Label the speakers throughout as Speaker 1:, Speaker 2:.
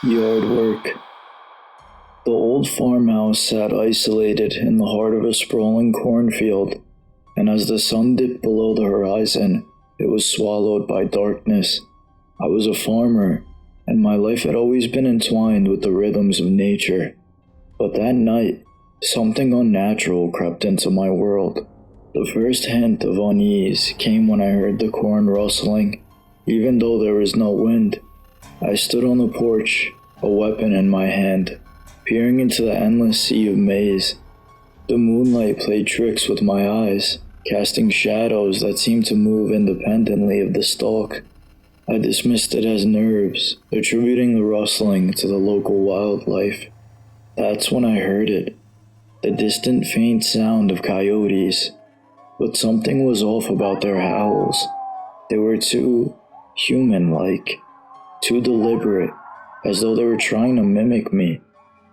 Speaker 1: Yard work. The old farmhouse sat isolated in the heart of a sprawling cornfield, and as the sun dipped below the horizon, it was swallowed by darkness. I was a farmer, and my life had always been entwined with the rhythms of nature. But that night, something unnatural crept into my world. The first hint of unease came when I heard the corn rustling, even though there was no wind. I stood on the porch, a weapon in my hand, peering into the endless sea of maize. The moonlight played tricks with my eyes, casting shadows that seemed to move independently of the stalk. I dismissed it as nerves, attributing the rustling to the local wildlife. That's when I heard it, the distant faint sound of coyotes. But something was off about their howls. They were too human-like, too deliberate, as though they were trying to mimic me.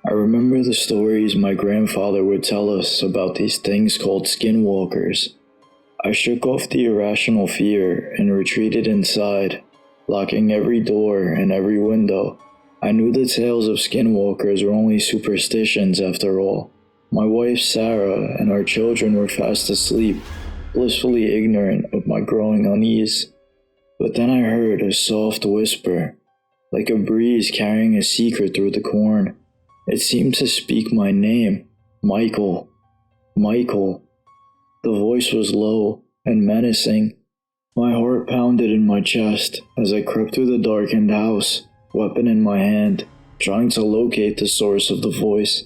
Speaker 1: I remember the stories my grandfather would tell us about these things called skinwalkers. I shook off the irrational fear and retreated inside, locking every door and every window. I knew the tales of skinwalkers were only superstitions after all. My wife Sarah and our children were fast asleep, blissfully ignorant of my growing unease. But then I heard a soft whisper, like a breeze carrying a secret through the corn. It seemed to speak my name, Michael. Michael. The voice was low and menacing. My heart pounded in my chest as I crept through the darkened house, weapon in my hand, trying to locate the source of the voice.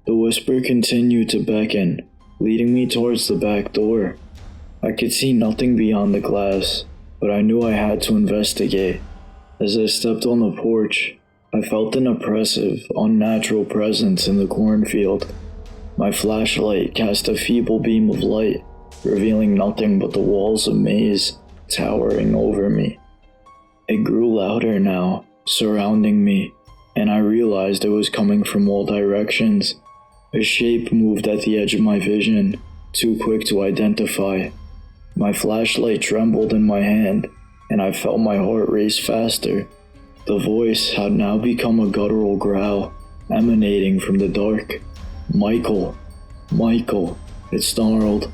Speaker 1: The whisper continued to beckon, leading me towards the back door. I could see nothing beyond the glass, but I knew I had to investigate. As I stepped on the porch, I felt an oppressive, unnatural presence in the cornfield. My flashlight cast a feeble beam of light, revealing nothing but the walls of maize towering over me. It grew louder now, surrounding me, and I realized it was coming from all directions. A shape moved at the edge of my vision, too quick to identify. My flashlight trembled in my hand, and I felt my heart race faster. The voice had now become a guttural growl, emanating from the dark. Michael, Michael, it snarled.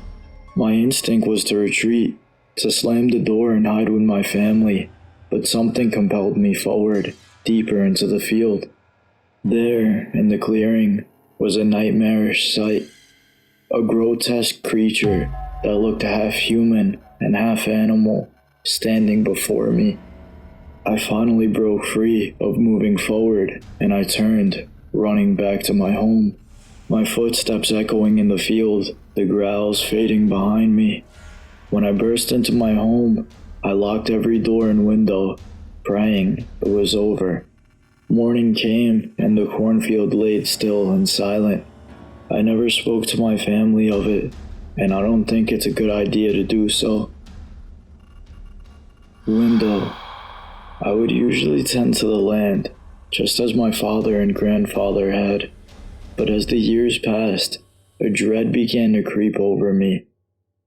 Speaker 1: My instinct was to retreat, to slam the door and hide with my family, but something compelled me forward, deeper into the field. There, in the clearing, was a nightmarish sight. A grotesque creature that looked half human and half animal, standing before me. I finally broke free of moving forward, and I turned, running back to my home. My footsteps echoing in the field, the growls fading behind me. When I burst into my home, I locked every door and window, praying it was over. Morning came, and the cornfield laid still and silent. I never spoke to my family of it, and I don't think it's a good idea to do so. Window. I would usually tend to the land, just as my father and grandfather had, but as the years passed, a dread began to creep over me.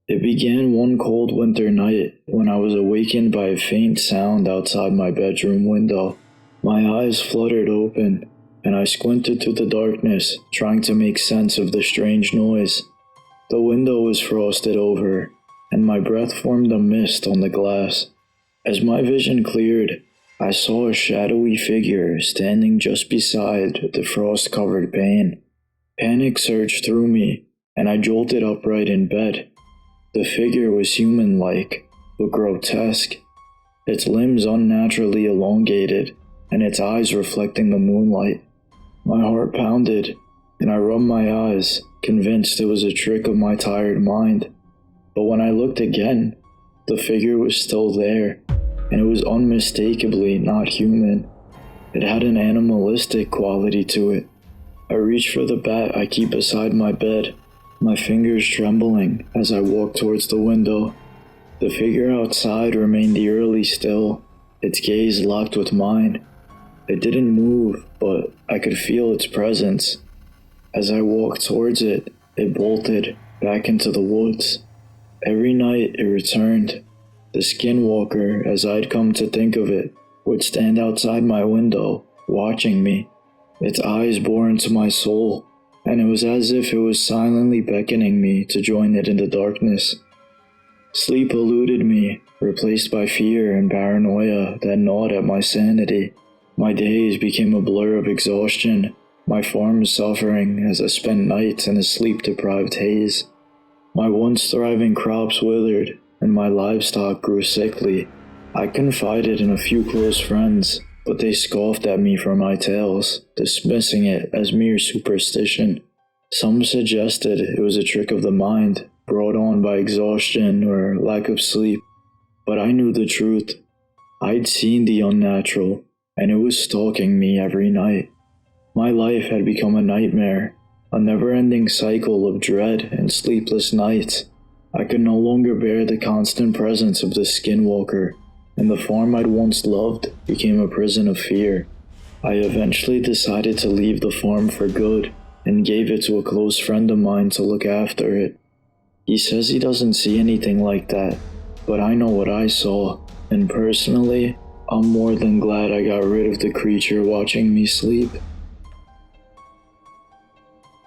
Speaker 1: It began one cold winter night when I was awakened by a faint sound outside my bedroom window. My eyes fluttered open, and I squinted through the darkness, trying to make sense of the strange noise. The window was frosted over, and my breath formed a mist on the glass. As my vision cleared, I saw a shadowy figure standing just beside the frost-covered pane. Panic surged through me, and I jolted upright in bed. The figure was human-like, but grotesque, its limbs unnaturally elongated, and its eyes reflecting the moonlight. My heart pounded, and I rubbed my eyes, convinced it was a trick of my tired mind. But when I looked again, the figure was still there, and it was unmistakably not human. It had an animalistic quality to it. I reached for the bat I keep beside my bed, my fingers trembling as I walked towards the window. The figure outside remained eerily still, its gaze locked with mine. It didn't move, but I could feel its presence. As I walked towards it, it bolted back into the woods. Every night it returned. The Skinwalker, as I'd come to think of it, would stand outside my window, watching me. Its eyes bore into my soul, and it was as if it was silently beckoning me to join it in the darkness. Sleep eluded me, replaced by fear and paranoia that gnawed at my sanity. My days became a blur of exhaustion, my farm suffering as I spent nights in a sleep-deprived haze. My once thriving crops withered, and my livestock grew sickly. I confided in a few close friends, but they scoffed at me for my tales, dismissing it as mere superstition. Some suggested it was a trick of the mind, brought on by exhaustion or lack of sleep, but I knew the truth. I'd seen the unnatural, and it was stalking me every night. My life had become a nightmare, a never-ending cycle of dread and sleepless nights. I could no longer bear the constant presence of the Skinwalker, and the farm I'd once loved became a prison of fear. I eventually decided to leave the farm for good, and gave it to a close friend of mine to look after it. He says he doesn't see anything like that, but I know what I saw, and personally, I'm more than glad I got rid of the creature watching me sleep.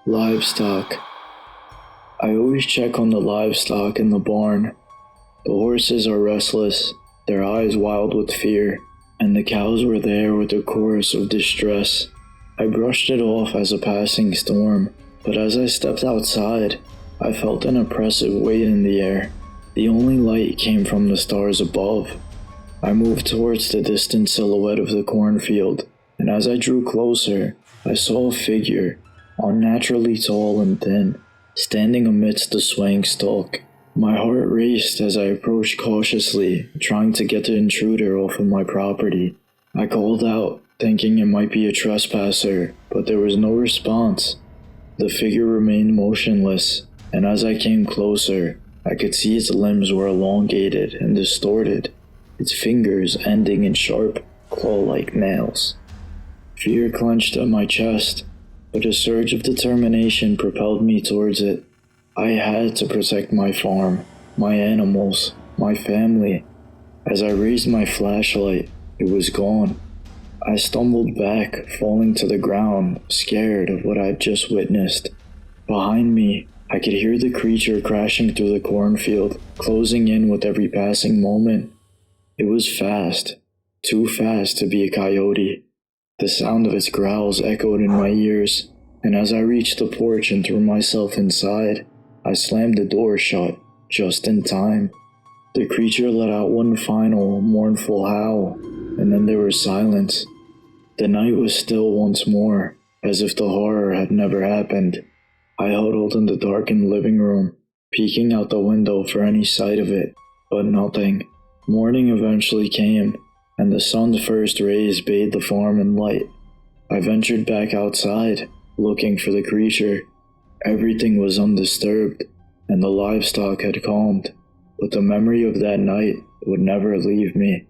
Speaker 1: Livestock. I always check on the livestock in the barn. The horses are restless, their eyes wild with fear, and the cows were there with a chorus of distress. I brushed it off as a passing storm, but as I stepped outside, I felt an oppressive weight in the air. The only light came from the stars above. I moved towards the distant silhouette of the cornfield, and as I drew closer, I saw a figure, unnaturally tall and thin, standing amidst the swaying stalk. My heart raced as I approached cautiously, trying to get the intruder off of my property. I called out, thinking it might be a trespasser, but there was no response. The figure remained motionless, and as I came closer, I could see its limbs were elongated and distorted, its fingers ending in sharp, claw-like nails. Fear clenched at my chest, but a surge of determination propelled me towards it. I had to protect my farm, my animals, my family. As I raised my flashlight, it was gone. I stumbled back, falling to the ground, scared of what I'd just witnessed. Behind me, I could hear the creature crashing through the cornfield, closing in with every passing moment. It was fast, too fast to be a coyote. The sound of its growls echoed in my ears, and as I reached the porch and threw myself inside, I slammed the door shut, just in time. The creature let out one final, mournful howl, and then there was silence. The night was still once more, as if the horror had never happened. I huddled in the darkened living room, peeking out the window for any sight of it, but nothing. Morning eventually came, and the sun's first rays bathed the farm in light. I ventured back outside, looking for the creature. Everything was undisturbed, and the livestock had calmed, but the memory of that night would never leave me.